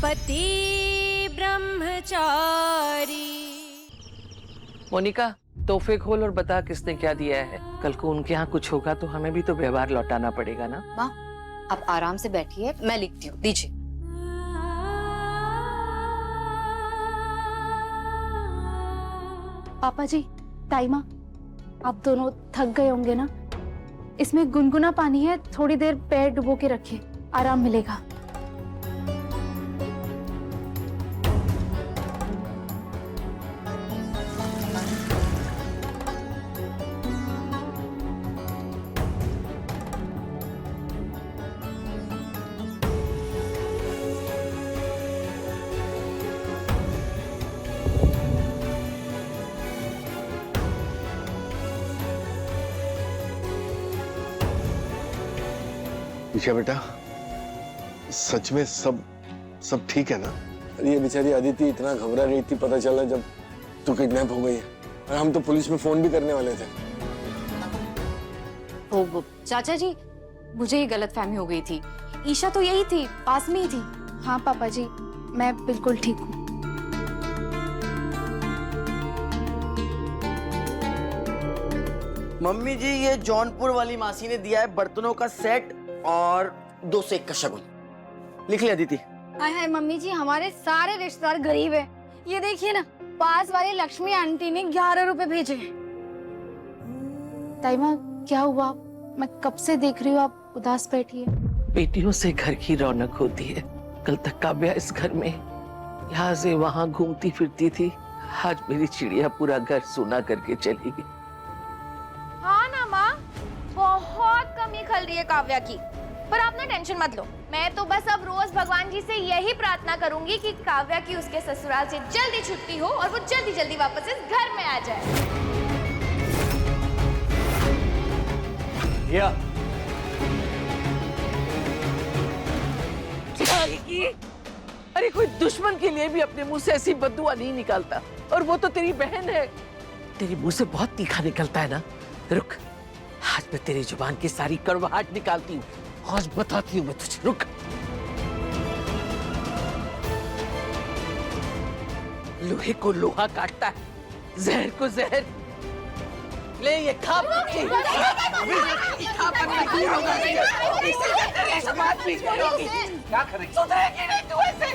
पति ब्रह्मचारी। मोनिका, तोहफे खोल और बता किसने क्या दिया है। कल को उनके यहाँ कुछ होगा तो हमें भी तो व्यवहार लौटाना पड़ेगा ना। माँ, आप आराम से बैठिए, मैं लिखती हूँ, दीजिए। पापा जी, ताईमा, आप दोनों थक गए होंगे ना। इसमें गुनगुना पानी है, थोड़ी देर पैर डुबो के रखिए, आराम मिलेगा। ईशा बेटा, सच में सब ठीक है ना? अरे ये बेचारी अदिति इतना घबरा रही थी पता चला जब तू किडनैप हो गई है, और हम तो पुलिस में फोन भी करने वाले थे। वो चाचा जी, मुझे ये गलतफहमी हो गई थी। ईशा तो यही थी, पास में ही थी। हाँ पापा जी, मैं बिल्कुल ठीक हूँ। मम्मी जी, ये जौनपुर वाली मासी ने दिया है बर्तनों का सेट और 2 से 1 का शगुन। लिख लिया अदिति। हाय हाय मम्मी जी, हमारे सारे रिश्तेदार गरीब हैं। ये देखिए ना, पास वाली लक्ष्मी आंटी ने 11 रुपए भेजे हैं। ताईमा, क्या हुआ? मैं कब से देख रही हूँ आप उदास बैठी है। बेटियों से घर की रौनक होती है। कल तक काव्या इस घर में यहाँ से वहाँ घूमती फिरती थी, आज मेरी चिड़िया पूरा घर सूना करके चली गई। हाँ ना माँ, बहुत कमी खल रही है काव्या की, पर आप ना टेंशन मत लो। मैं तो बस अब रोज भगवान जी से यही प्रार्थना करूंगी कि काव्या की उसके ससुराल से जल्दी छुट्टी हो और वो जल्दी जल्दी वापस इस घर में आ जाए। या अरे कोई दुश्मन के लिए भी अपने मुंह से ऐसी बद्दुआ नहीं निकालता, और वो तो तेरी बहन है। तेरी मुंह से बहुत तीखा निकलता है ना। रुक, आज मैं तेरी जुबान की सारी कड़वाहट निकालती हूँ, आज बताती हूँ मैं तुझे। रुक, लोहे को लोहा काटता है, जहर को जहर। ले ये खा। क्या करेगी? सुधरेगी नहीं तू ऐसे।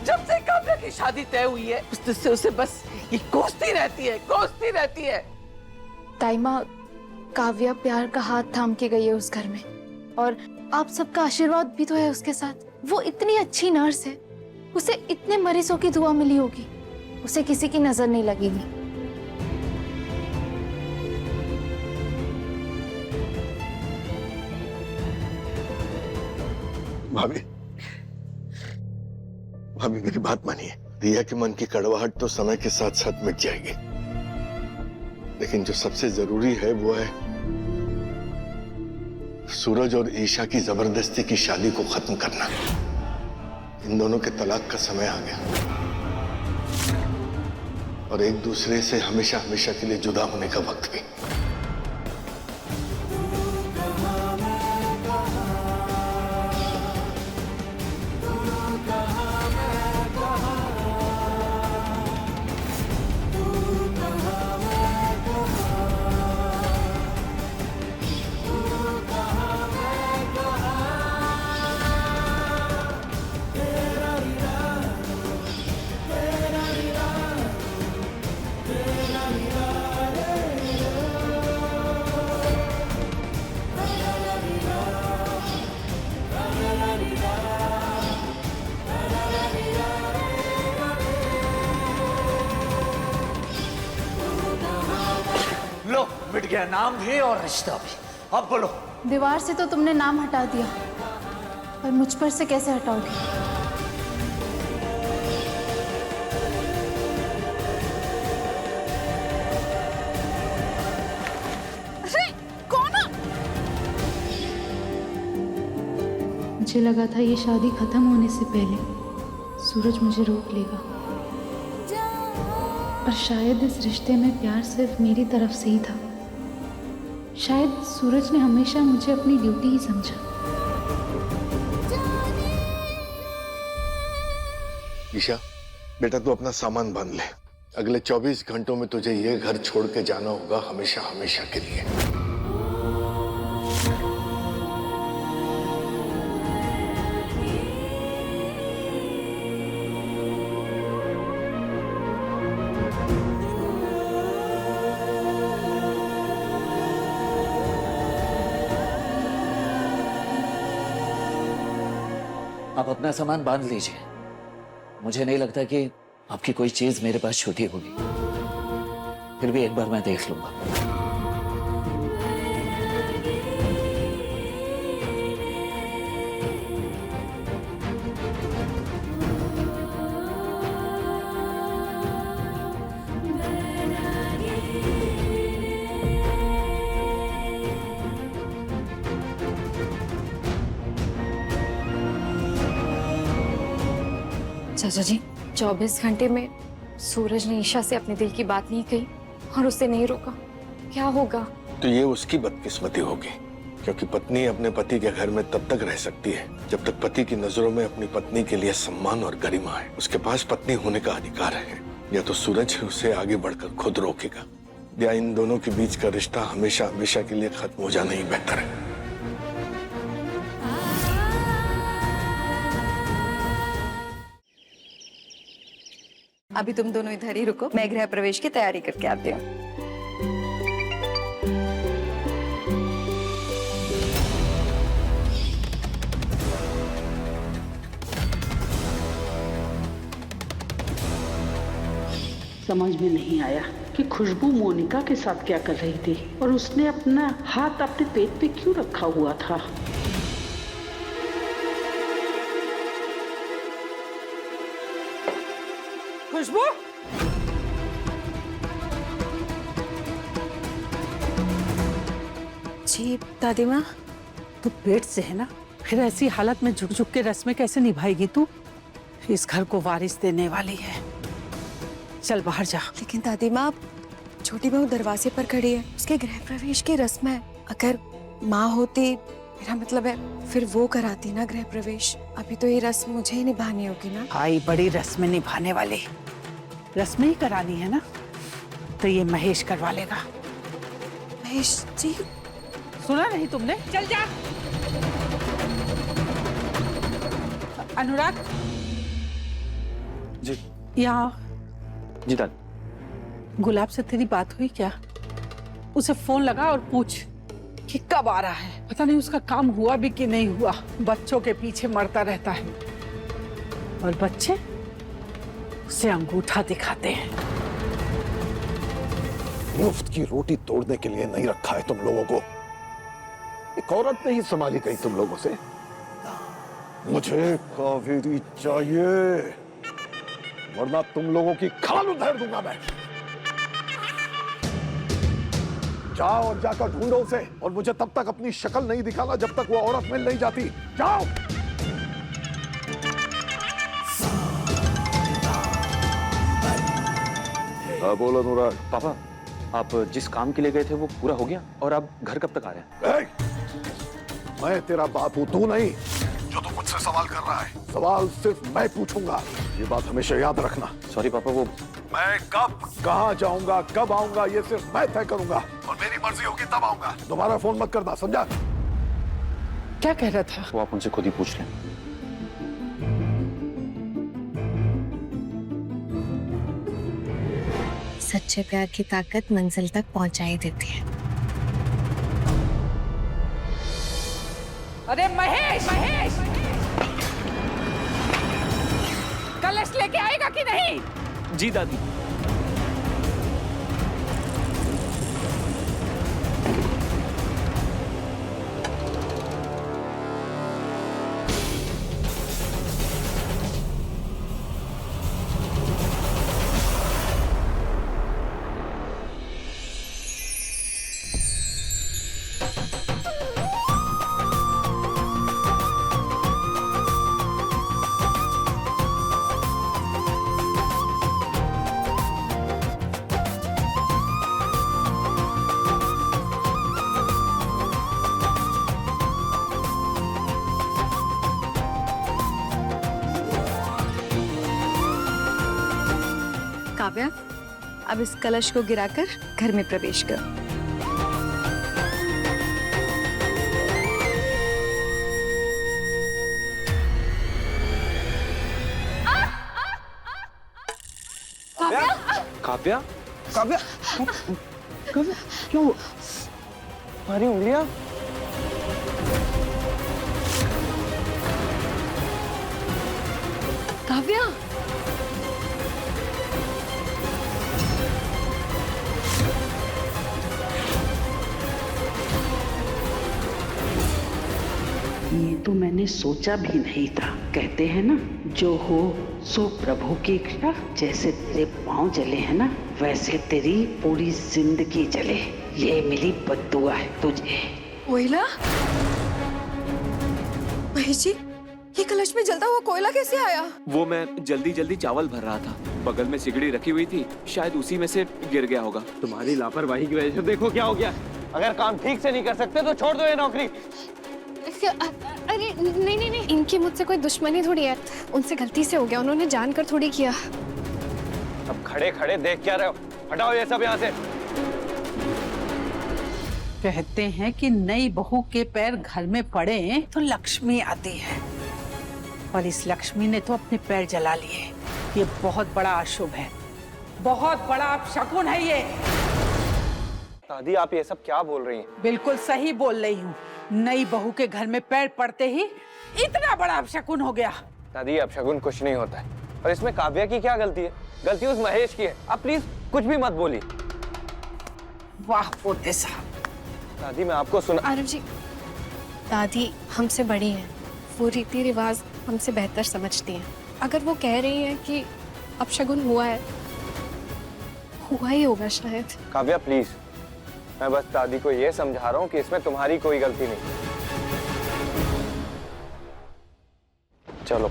जब से काव्या की शादी तय हुई है, उस दिन से उसे बस ये कोसती रहती है। ताईमा, काव्या प्यार का हाथ थाम के गई है उस घर में, और आप सबका आशीर्वाद भी तो है उसके साथ। वो इतनी अच्छी नर्स है, उसे इतने मरीजों की दुआ मिली होगी, उसे किसी की नजर नहीं लगेगी। भाभी, मेरी बात मानिए। रिया के मन की कड़वाहट तो समय के साथ साथ मिट जाएगी, लेकिन जो सबसे जरूरी है वो है सूरज और ईशा की जबरदस्ती की शादी को खत्म करना। इन दोनों के तलाक का समय आ गया और एक दूसरे से हमेशा हमेशा के लिए जुदा होने का वक्त भी। मिट गया नाम भी और रिश्ता भी। अब बोलो। दीवार से तो तुमने नाम हटा दिया, पर मुझ पर से कैसे हटाओगे? अरे कौन? मुझे लगा था ये शादी खत्म होने से पहले सूरज मुझे रोक लेगा, पर शायद इस रिश्ते में प्यार सिर्फ मेरी तरफ से ही था। शायद सूरज ने हमेशा मुझे अपनी ड्यूटी ही समझा। ईशा, बेटा तू अपना सामान बांध ले। अगले 24 घंटों में तुझे ये घर छोड़ के जाना होगा, हमेशा हमेशा के लिए। आप अपना सामान बांध लीजिए। मुझे नहीं लगता कि आपकी कोई चीज मेरे पास छूटी होगी। फिर भी एक बार मैं देख लूंगा। चाचा जी, 24 घंटे में सूरज ने ईशा से अपने दिल की बात नहीं कही और उसे नहीं रोका, क्या होगा? तो ये उसकी बदकिस्मती होगी, क्योंकि पत्नी अपने पति के घर में तब तक रह सकती है जब तक पति की नजरों में अपनी पत्नी के लिए सम्मान और गरिमा है। उसके पास पत्नी होने का अधिकार है। या तो सूरज उसे आगे बढ़कर खुद रोकेगा, या इन दोनों के बीच का रिश्ता हमेशा हमेशा के लिए खत्म हो जाना ही बेहतर है। अभी तुम दोनों इधर ही रुको, मैं गृह प्रवेश की तैयारी करके आती हूँ। समझ में नहीं आया कि खुशबू मोनिका के साथ क्या कर रही थी और उसने अपना हाथ अपने पेट पे क्यों रखा हुआ था। खुशबू, जी दादी माँ। तू पेट से है ना, फिर ऐसी हालत में झुक झुक के रस्में कैसे निभाएगी तू? इस घर को वारिस देने वाली है। चल बाहर जा। लेकिन दादी माँ, छोटी बहू दरवाजे पर खड़ी है, उसके गृह प्रवेश की रस्म है। अगर माँ होती, मेरा मतलब है फिर वो कराती ना गृह प्रवेश। अभी तो ये रस्म मुझे ही निभानी होगी ना। आई बड़ी रस्में निभाने वाली, रस्में ही करानी है ना, तो ये महेश करवा लेगा। महेश जी? सुना नहीं तुमने? चल जा। अनुराग जी। यहाँ जी दादी। गुलाब से तेरी बात हुई क्या? उसे फोन लगा और पूछ कि कब आ रहा है। पता नहीं उसका काम हुआ भी कि नहीं हुआ। बच्चों के पीछे मरता रहता है और बच्चे उसे अंगूठा दिखाते हैं। मुफ्त की रोटी तोड़ने के लिए नहीं रखा है तुम लोगों को। एक औरत नहीं संभाली गई तुम लोगों से। मुझे कावेरी चाहिए, वरना तुम लोगों की खाल उधेड़ दूंगा मैं। जाओ और जाकर ढूंढो उसे, और मुझे तब तक अपनी शक्ल नहीं दिखाना जब तक वो औरत मिल नहीं जाती। जाओ। हाँ बोलो अनुराग। पापा, आप जिस काम के लिए गए थे वो पूरा हो गया, और आप घर कब तक आ रहे हैं? मैं तेरा बाप हूं, तू नहीं, जो तू मुझसे सवाल कर रहा है। सवाल सिर्फ मैं पूछूंगा, ये बात हमेशा याद रखना। सॉरी पापा, वो मैं कब कहाँ जाऊंगा, कब आऊंगा, ये सिर्फ मैं तय करूंगा, और मेरी मर्जी होगी तब आऊंगा। दोबारा फोन मत करना, समझा? क्या कह रहा था? वो आप उनसे खुद ही पूछ लें। सच्चे प्यार की ताकत मंजिल तक पहुंचा ही देती है। अरे महेश, महेश, कलश लेके आएगा कि नहीं? जी दादी। काव्या, अब इस कलश को गिराकर घर में प्रवेश कर। काव्या, काव्या, काव्या, क्यों? हमारी उंगलियां? काव्या, ये तो मैंने सोचा भी नहीं था। कहते हैं ना, जो हो सो प्रभु की इच्छा। जैसे तेरे पाँव जले हैं ना, वैसे तेरी पूरी जिंदगी जले। ये मिली बद्दुआ है तुझे। कोयला? महेश जी, ये कलश में जलता हुआ कोयला कैसे आया? वो मैं जल्दी जल्दी चावल भर रहा था, बगल में सिगड़ी रखी हुई थी, शायद उसी में से गिर गया होगा। तुम्हारी लापरवाही की वजह से देखो क्या हो गया। अगर काम ठीक से नहीं कर सकते तो छोड़ दो ये नौकरी। अरे नहीं नहीं नहीं, इनकी मुझसे कोई दुश्मनी थोड़ी है, उनसे गलती से हो गया, उन्होंने जानकर थोड़ी किया। अब खड़े खड़े देख क्या रहे हो, हटाओ ये सब यहाँ से। कहते हैं कि नई बहू के पैर घर में पड़े तो लक्ष्मी आती है, और इस लक्ष्मी ने तो अपने पैर जला लिए। ये बहुत बड़ा अशुभ है, बहुत बड़ा अपशकुन है ये। दादी आप ये सब क्या बोल रही हैं? बिल्कुल सही बोल रही हूँ। नई बहू के घर में पैर पड़ते ही इतना बड़ा अपशकुन हो गया। दादी अपशकुन कुछ नहीं होता है, और इसमें काव्या की क्या गलती है? गलती उस महेश की है। आप प्लीज कुछ भी मत बोलिए। वाह पोते साहब। दादी मैं आपको सुना। आरव जी, दादी हमसे बड़ी हैं, वो रीति रिवाज हमसे बेहतर समझती हैं। अगर वो कह रही हैं कि अपशगुन हुआ है, हुआ ही होगा शायद। काव्या प्लीज, मैं बस दादी को ये समझा रहा हूँ कि इसमें तुम्हारी कोई गलती नहीं। चलो।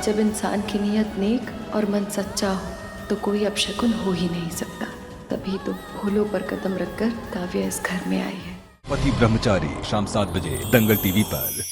जब इंसान की नीयत नेक और मन सच्चा हो तो कोई अपशकुन हो ही नहीं सकता। तभी तो फूलों पर कदम रखकर काव्या इस घर में आई है। पति ब्रह्मचारी, शाम 7 बजे दंगल टीवी पर।